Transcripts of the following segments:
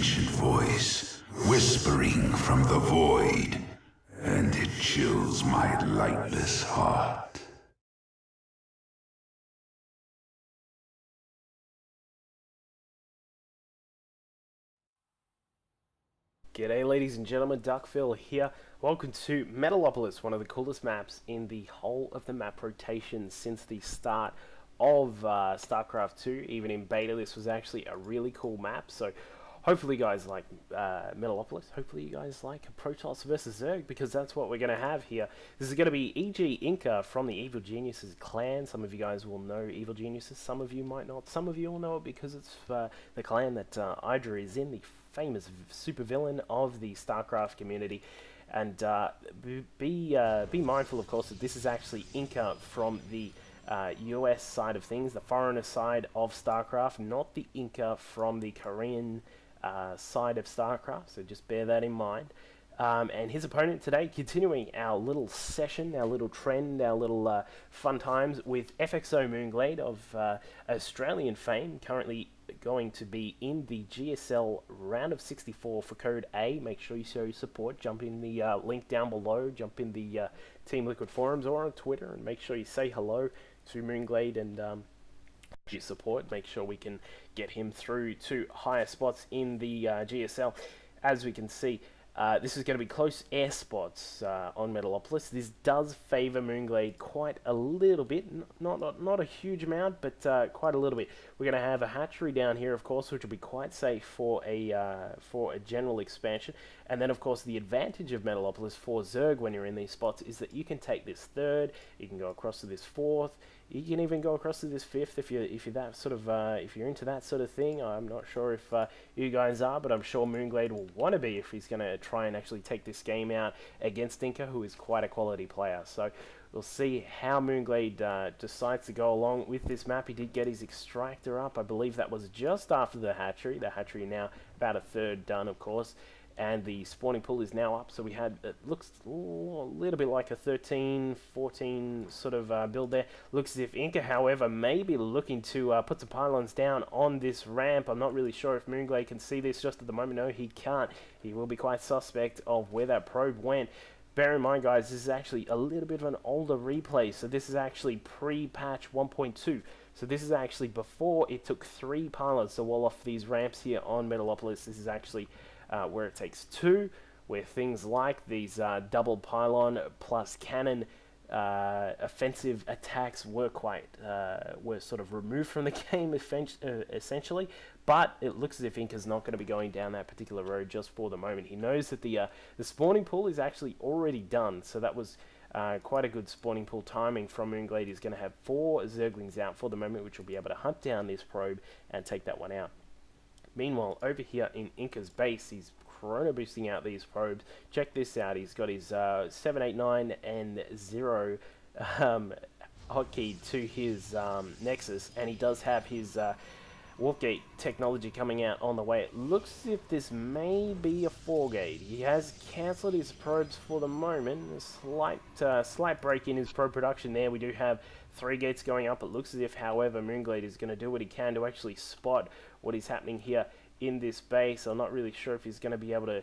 ancient voice, whispering from the void, and it chills my lightless heart. G'day ladies and gentlemen, Duckville here. Welcome to Metalopolis, one of the coolest maps in the whole of the map rotation since the start of StarCraft 2. Even in beta, this was actually a really cool map. So hopefully you guys like Metalopolis. Hopefully you guys like Protoss versus Zerg, because that's what we're going to have here. This is going to be EGInKa from the Evil Geniuses clan. Some of you guys will know Evil Geniuses, some of you might not. Some of you will know it because it's the clan that Idra is in, the famous supervillain of the StarCraft community. And be mindful, of course, that this is actually Inka from the US side of things, the foreigner side of StarCraft, not the Inka from the Korean side of StarCraft, so just bear that in mind. And his opponent today, continuing our little session, our little trend, our little fun times with FXOmOOnGLaDe of Australian fame, currently going to be in the GSL round of 64 for code A. Make sure you show your support. Jump in the link down below, jump in the Team Liquid forums or on Twitter, and make sure you say hello to mOOnGLaDe and your support. Make sure we can get him through to higher spots in the GSL. As we can see, this is going to be close air spots on Metalopolis. This does favour mOOnGLaDe quite a little bit, not a huge amount, but quite a little bit. We're going to have a hatchery down here, of course, which will be quite safe for a general expansion. And then, of course, the advantage of Metalopolis for Zerg when you're in these spots is that you can take this third, you can go across to this fourth, you can even go across to this fifth if you're that sort of if you're into that sort of thing. I'm not sure if you guys are, but I'm sure mOOnGLaDe will want to be if he's going to try and actually take this game out against Inka, who is quite a quality player. So we'll see how mOOnGLaDe decides to go along with this map. He did get his extractor up. I believe that was just after the hatchery. The hatchery now about a third done, of course. And the spawning pool is now up, so we had, it looks a little bit like a 13, 14 sort of build there. Looks as if Inka, however, may be looking to put some pylons down on this ramp. I'm not really sure if mOOnGLaDe can see this just at the moment. No, he can't. He will be quite suspect of where that probe went. Bear in mind, guys, this is actually a little bit of an older replay, so this is actually pre-patch 1.2. So this is actually before it took 3 pylons to wall off these ramps here on Metalopolis. This is actually where it takes 2, where things like these double pylon plus cannon offensive attacks were sort of removed from the game essentially. But it looks as if Inka's not going to be going down that particular road just for the moment. He knows that the spawning pool is actually already done, so that was quite a good spawning pool timing from mOOnGLaDe. He's going to have 4 Zerglings out for the moment, which will be able to hunt down this probe and take that one out. Meanwhile, over here in Inka's base, he's chrono boosting out these probes. Check this out. He's got his 7, 8, 9, and 0 hotkey to his Nexus, and he does have his Warpgate technology coming out on the way. It looks as if this may be a 4-gate. He has cancelled his probes for the moment. A slight break in his probe production there. We do have 3 gates going up. It looks as if, however, mOOnGLaDe is going to do what he can to actually spot what is happening here in this base. I'm not really sure if he's going to be able to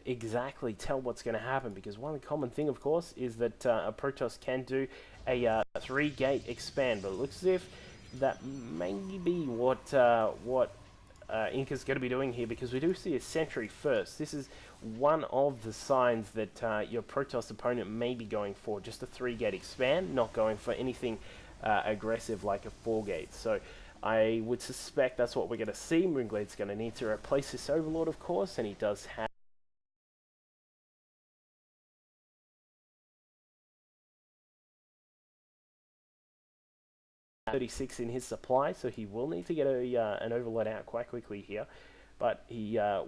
exactly tell what's going to happen, because one common thing, of course, is that a Protoss can do a 3-gate expand, but it looks as if that may be what Inka's going to be doing here, because we do see a sentry first. This is one of the signs that your Protoss opponent may be going for just a 3-gate expand, not going for anything aggressive like a 4-gate. So I would suspect that's what we're going to see. mOOnGLaDe's going to need to replace this Overlord, of course, and he does have 36 in his supply, so he will need to get an Overlord out quite quickly here. But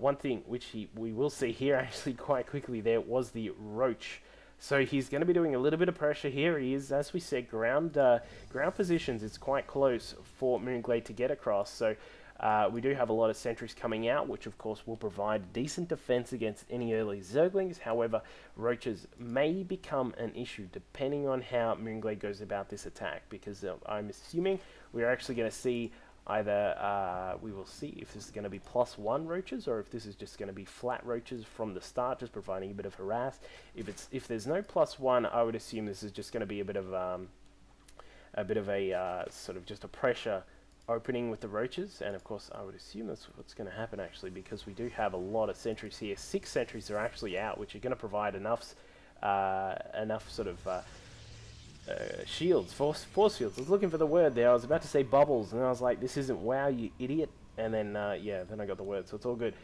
one thing which we will see here actually quite quickly there was the Roach. So he's going to be doing a little bit of pressure here. He is, as we said, ground positions. It's quite close for mOOnGLaDe to get across. So we do have a lot of sentries coming out, which of course will provide decent defense against any early Zerglings. However, Roaches may become an issue depending on how mOOnGLaDe goes about this attack, because I'm assuming we're actually going to see either we will see if this is going to be +1 roaches or if this is just going to be flat roaches from the start, just providing a bit of harass. If there's no +1, I would assume this is just going to be a bit of a sort of just a pressure opening with the roaches, and of course I would assume that's what's going to happen actually, because we do have a lot of sentries here. 6 sentries are actually out, which are going to provide enough sort of shields, force fields. I was looking for the word there. I was about to say bubbles, and I was like, this isn't wow, you idiot. And then, yeah, then I got the word, so it's all good.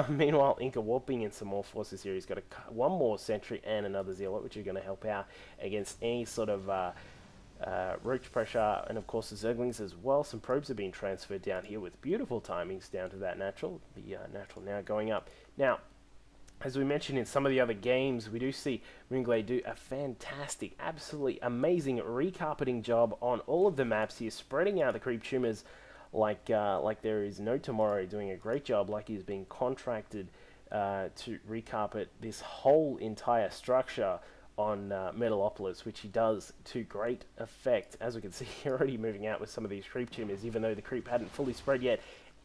Meanwhile, Inka warping in some more forces here. He's got one more sentry and another zealot, which are going to help out against any sort of roach pressure, and of course the Zerglings as well. Some probes are being transferred down here with beautiful timings down to that natural. The natural now going up. Now, as we mentioned in some of the other games, we do see mOOnGLaDe do a fantastic, absolutely amazing recarpeting job on all of the maps here, spreading out the creep tumors like there is no tomorrow, doing a great job, like he's being contracted to recarpet this whole entire structure on Metalopolis, which he does to great effect. As we can see, you're already moving out with some of these creep tumors, even though the creep hadn't fully spread yet.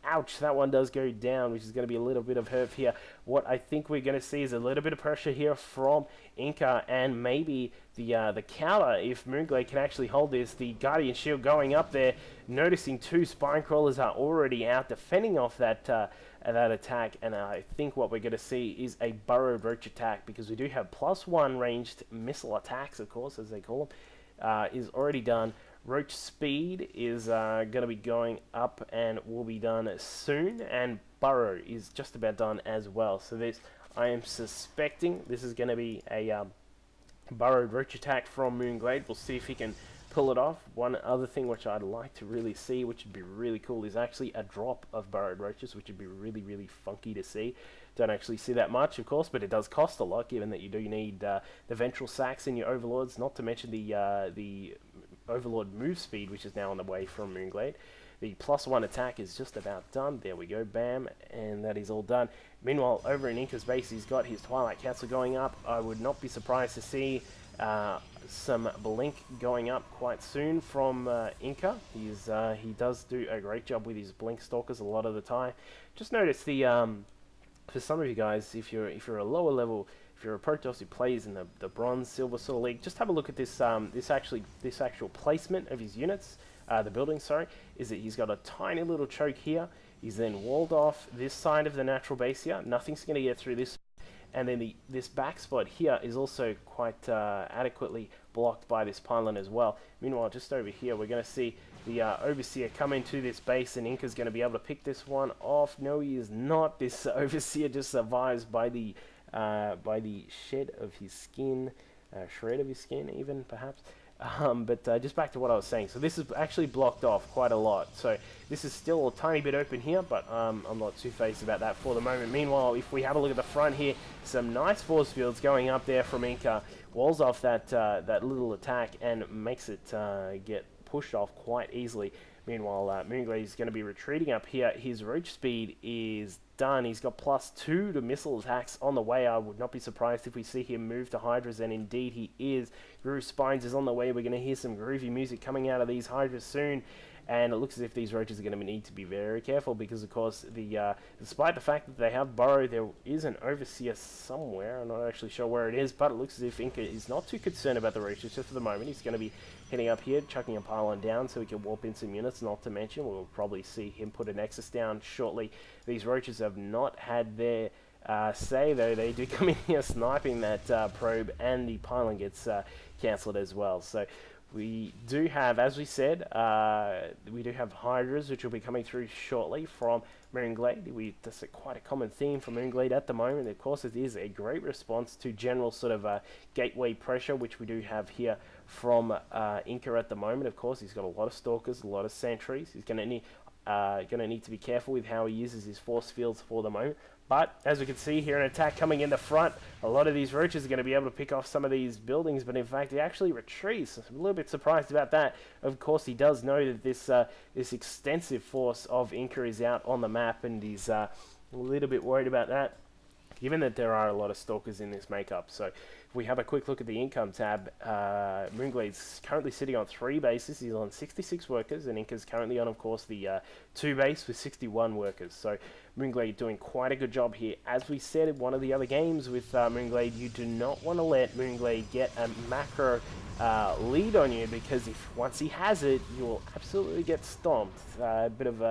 Ouch, that one does go down, which is going to be a little bit of herf here. What I think we're going to see is a little bit of pressure here from Inka, and maybe the counter, if mOOnGLaDe can actually hold this. The Guardian Shield going up there, noticing 2 Spine Crawlers are already out defending off that attack, and I think what we're going to see is a burrowed roach attack, because we do have +1 ranged missile attacks, of course, as they call them, is already done. Roach speed is going to be going up and will be done soon, and burrow is just about done as well. So this, I am suspecting this is going to be a burrowed roach attack from mOOnGLaDe. We'll see if he can pull it off. One other thing which I'd like to really see, which would be really cool, is actually a drop of burrowed roaches, which would be really, really funky to see. Don't actually see that much, of course, but it does cost a lot, given that you do need the ventral sacks in your overlords, not to mention the Overlord move speed, which is now on the way from mOOnGLaDe. The +1 attack is just about done. There we go, bam, and that is all done. Meanwhile, over in Inka's base, he's got his Twilight Council going up. I would not be surprised to see some blink going up quite soon from Inka. He does do a great job with his blink stalkers a lot of the time. Just notice the for some of you guys, if you're a lower level, if you're a Protoss who plays in the bronze, silver sort of league, just have a look at this this actual placement of his units. The building, sorry, is that he's got a tiny little choke here. He's then walled off this side of the natural base here. Nothing's going to get through this, and then this back spot here is also quite adequately blocked by this pylon as well. Meanwhile, just over here, we're going to see the Overseer come into this base, and Inka's going to be able to pick this one off. No, he is not. This Overseer just survives by the shred of his skin, even, perhaps. But just back to what I was saying. So this is actually blocked off quite a lot. So this is still a tiny bit open here, but I'm not too phased about that for the moment. Meanwhile, if we have a look at the front here, some nice force fields going up there from Inka, walls off that little attack and makes it get pushed off quite easily. Meanwhile, mOOnGLaDe is going to be retreating up here. His roach speed is done. He's got +2 to missile attacks on the way. I would not be surprised if we see him move to Hydras, and indeed he is. Groove Spines is on the way. We're going to hear some groovy music coming out of these Hydras soon. And it looks as if these roaches are going to need to be very careful, because of course, despite the fact that they have burrow, there is an Overseer somewhere. I'm not actually sure where it is, but it looks as if Inka is not too concerned about the roaches just for the moment. He's going to be heading up here, chucking a pylon down so he can warp in some units, not to mention we'll probably see him put a Nexus down shortly. These roaches have not had their say, though. They do come in here sniping that probe, and the pylon gets cancelled as well. So we do have, as we said, we do have Hydras, which will be coming through shortly from mOOnGLaDe. That's quite a common theme for mOOnGLaDe at the moment. Of course, it is a great response to general sort of gateway pressure, which we do have here from Inka at the moment. Of course, he's got a lot of stalkers, a lot of sentries. He's going to need to be careful with how he uses his force fields for the moment. But as we can see here, an attack coming in the front. A lot of these roaches are going to be able to pick off some of these buildings, but in fact he actually retreats. I'm a little bit surprised about that. Of course, he does know that this extensive force of Inka is out on the map, and he's a little bit worried about that, given that there are a lot of stalkers in this makeup. So we have a quick look at the income tab, mOOnGLaDe's currently sitting on 3 bases. He's on 66 workers, and Inka's currently on, of course, the 2 base with 61 workers. So mOOnGLaDe doing quite a good job here. As we said in one of the other games with mOOnGLaDe, you do not want to let mOOnGLaDe get a macro lead on you, because once he has it, you will absolutely get stomped. A bit of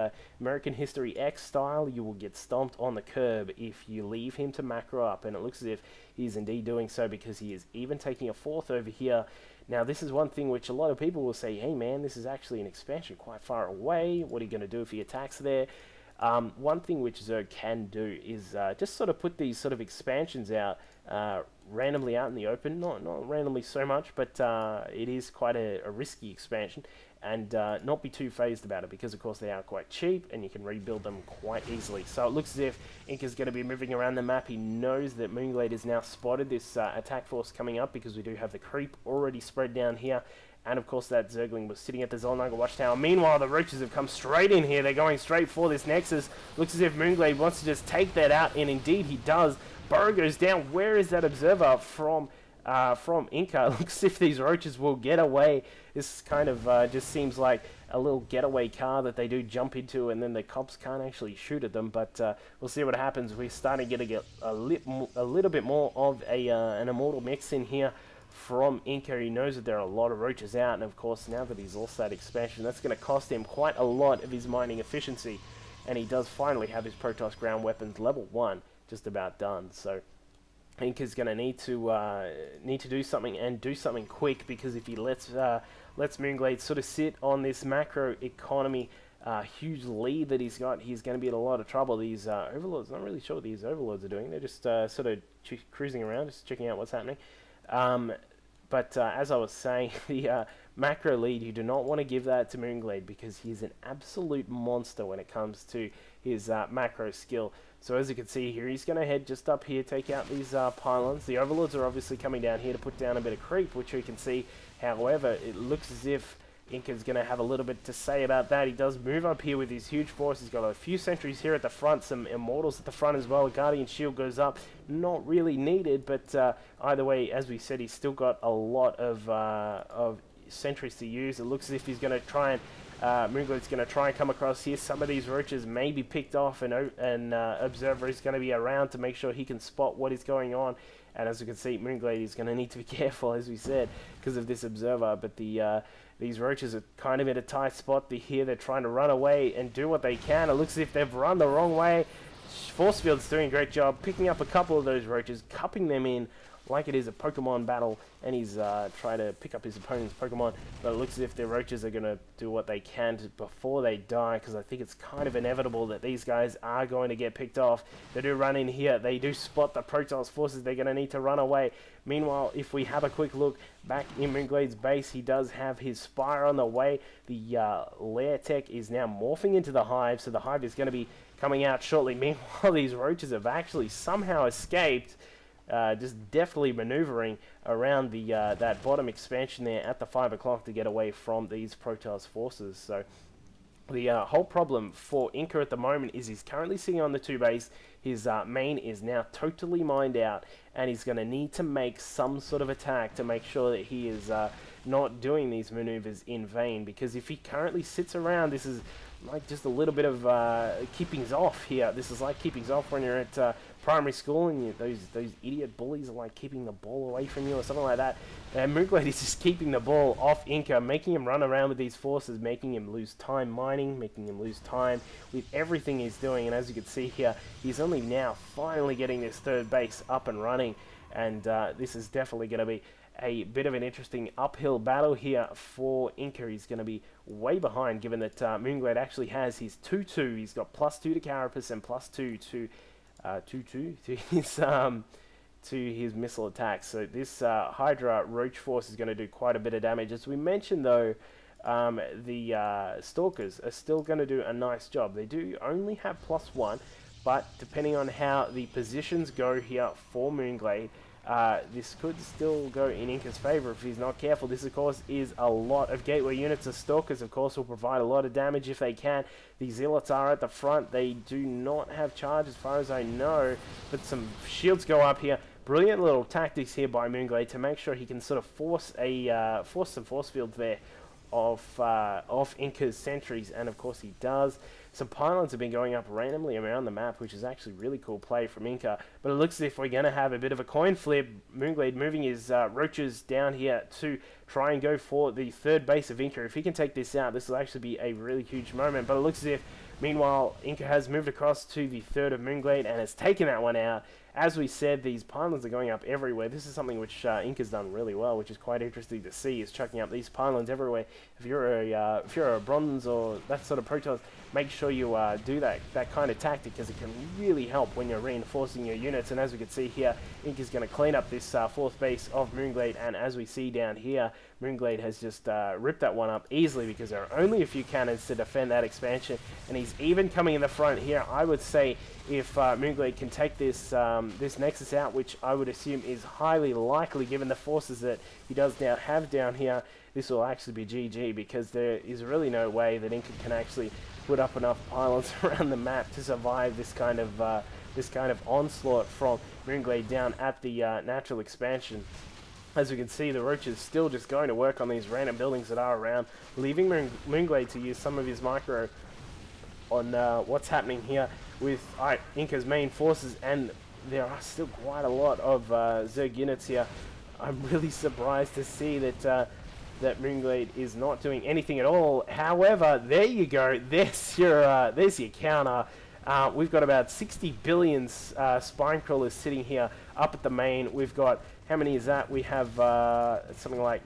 American History X style, you will get stomped on the curb if you leave him to macro up, and it looks as if he's indeed doing so, because he is even taking a 4th over here. Now this is one thing which a lot of people will say, hey man, this is actually an expansion quite far away, what are you going to do if he attacks there? One thing which Zerg can do is just sort of put these sort of expansions out randomly out in the open, not randomly so much, but it is quite a risky expansion, and not be too phased about it, because of course they are quite cheap and you can rebuild them quite easily. So it looks as if Inka's going to be moving around the map. He knows that mOOnGLaDe has now spotted this attack force coming up, because we do have the creep already spread down here. And of course that Zergling was sitting at the Zolnaga watchtower. Meanwhile, the Roaches have come straight in here. They're going straight for this Nexus. Looks as if mOOnGLaDe wants to just take that out, and indeed he does. Burrow goes down. Where is that observer from Inka? Looks as if these Roaches will get away. This kind of just seems like a little getaway car that they do jump into, and then the cops can't actually shoot at them. But we'll see what happens. We're starting to get a little bit more of an Immortal mix in here from Inka. He knows that there are a lot of Roaches out, and of course now that he's lost that expansion, that's going to cost him quite a lot of his mining efficiency, and he does finally have his Protoss ground weapons level 1 just about done. So Inka's going to need to do something, and do something quick, because if he lets mOOnGLaDe sort of sit on this macro economy huge lead that he's got, he's going to be in a lot of trouble. These overlords, not really sure what these overlords are doing. They're just sort of cruising around, just checking out what's happening. But as I was saying, the macro lead, you do not want to give that to mOOnGLaDe, because he's an absolute monster when it comes to his macro skill. So as you can see here, he's going to head just up here, take out these pylons. The overlords are obviously coming down here to put down a bit of creep, which we can see. However, it looks as if Inka's going to have a little bit to say about that. He does move up here with his huge force. He's got a few sentries here at the front, some Immortals at the front as well. A Guardian Shield goes up. Not really needed, but either way, as we said, he's still got a lot of sentries to use. It looks as if he's going to try and mOOnGLaDe's going to try and come across here. Some of these Roaches may be picked off, and Observer is going to be around to make sure he can spot what is going on. And as you can see, mOOnGLaDe is going to need to be careful, as we said, because of this Observer. But these Roaches are kind of in a tight spot. They're trying to run away and do what they can. It looks as if they've run the wrong way. Force Field's doing a great job picking up a couple of those Roaches, cupping them in like it is a Pokemon battle, and he's trying to pick up his opponent's Pokemon. But it looks as if the Roaches are going to do what they can before they die, because I think it's kind of inevitable that these guys are going to get picked off. They do run in here. They do spot the Protoss forces. They're going to need to run away. Meanwhile, if we have a quick look back in mOOnGLaDe's base, he does have his Spire on the way. The Lair Tech is now morphing into the Hive, so the Hive is going to be coming out shortly. Meanwhile, these Roaches have actually somehow escaped, just deftly maneuvering around the that bottom expansion there at the 5 o'clock to get away from these Protoss forces. So the whole problem for Inka at the moment is he's currently sitting on the 2 base. His main is now totally mined out, and he's going to need to make some sort of attack to make sure that he is not doing these maneuvers in vain, because if he currently sits around, this is like just a little bit of keepings off here. This is like keepings off when you're at primary school, and those idiot bullies are like keeping the ball away from you or something like that. And mOOnGLaDe is just keeping the ball off Inka, making him run around with these forces, making him lose time mining, making him lose time with everything he's doing. And as you can see here, he's only now finally getting this 3rd base up and running, and this is definitely going to be a bit of an interesting uphill battle here for Inka. He's going to be way behind, given that mOOnGLaDe actually has his 2-2. He's got +2 to Carapace and +2 to 2-2 to his missile attacks. So this Hydra Roach force is going to do quite a bit of damage. As we mentioned, though, the Stalkers are still going to do a nice job. They do only have +1, but depending on how the positions go here for mOOnGLaDe, this could still go in Inka's favor if he's not careful. This, of course, is a lot of gateway units. The Stalkers, of course, will provide a lot of damage if they can. The Zealots are at the front. They do not have charge as far as I know, but some shields go up here. brilliant little tactics here by mOOnGLaDe to make sure he can sort of force some force fields there off Inka's sentries, and of course he does. Some pylons have been going up randomly around the map, which is actually really cool play from Inka, but it looks as if we're going to have a bit of a coin flip. mOOnGLaDe moving his roaches down here to try and go for the third base of Inka. If he can take this out, this will actually be a really huge moment, but it looks as if, meanwhile, Inka has moved across to the third of mOOnGLaDe and has taken that one out. As we said, these pylons are going up everywhere. This is something which Inka's done really well, which is quite interesting to see, is chucking up these pylons everywhere. If you're a bronze or that sort of Protoss, make sure you do that kind of tactic, because it can really help when you're reinforcing your units. And as we can see here, Inka's going to clean up this fourth base of mOOnGLaDe, and as we see down here, mOOnGLaDe has just ripped that one up easily, because there are only a few cannons to defend that expansion, and he's even coming in the front here. I would say if mOOnGLaDe can take this this Nexus out, which I would assume is highly likely given the forces that he does now have down here, this will actually be GG, because there is really no way that Inka can actually put up enough pylons around the map to survive this kind of onslaught from mOOnGLaDe down at the natural expansion. As we can see, the Roach is still just going to work on these random buildings that are around, leaving mOOnGLaDe to use some of his micro on what's happening here with Inka's main forces, and there are still quite a lot of Zerg units here. I'm really surprised to see that mOOnGLaDe is not doing anything at all. However, there you go. There's your counter. We've got about 60 billion spine crawlers sitting here up at the main. We've got, how many is that? We have something like,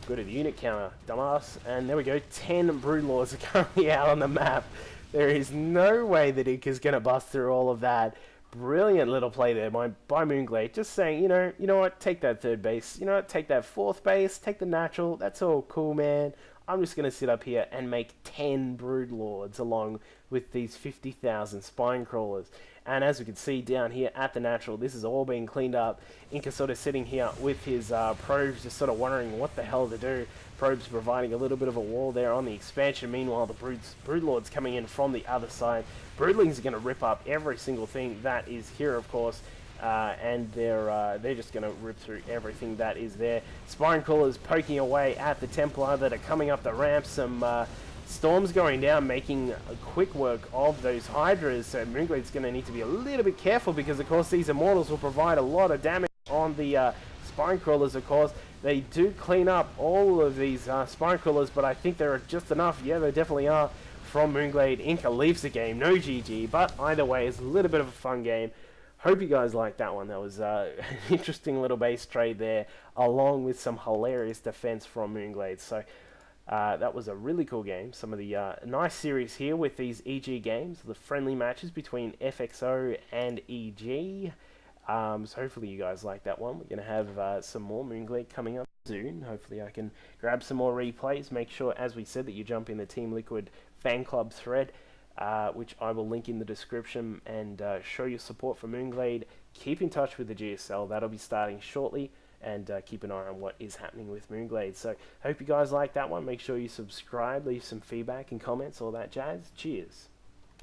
go to the unit counter, dumbass, and there we go, 10 Broodlords are currently out on the map. There is no way that Inka's going to bust through all of that. Brilliant little play there by mOOnGLaDe, just saying, you know what, take that third base, you know what, take that fourth base, take the natural, that's all cool, man. I'm just going to sit up here and make 10 Broodlords along with these 50,000 spine crawlers. And as we can see down here at the natural, this is all being cleaned up. Inka sort of sitting here with his probes, just sort of wondering what the hell to do. Probes providing a little bit of a wall there on the expansion. Meanwhile, the Broodlords coming in from the other side. Broodlings are going to rip up every single thing that is here, of course. And they're just going to rip through everything that is there. Spine crawlers poking away at the Templar that are coming up the ramp. Some storms going down, making a quick work of those Hydras. So mOOnGLaDe's going to need to be a little bit careful, because of course these Immortals will provide a lot of damage on the spine crawlers. Of course, they do clean up all of these spine crawlers, but I think there are just enough. Yeah, there definitely are from mOOnGLaDe. Inka leaves the game, no GG, but either way, it's a little bit of a fun game. Hope you guys liked that one. That was an interesting little base trade there, along with some hilarious defense from mOOnGLaDe. So that was a really cool game. Some of the nice series here with these EG games, the friendly matches between FXO and EG. So hopefully you guys like that one. We're going to have some more mOOnGLaDe coming up soon. Hopefully I can grab some more replays. Make sure, as we said, that you jump in the Team Liquid fan club thread, which I will link in the description, and show your support for mOOnGLaDe. Keep in touch with the GSL. That'll be starting shortly, and keep an eye on what is happening with mOOnGLaDe. So hope you guys like that one. Make sure you subscribe, leave some feedback and comments, all that jazz. Cheers.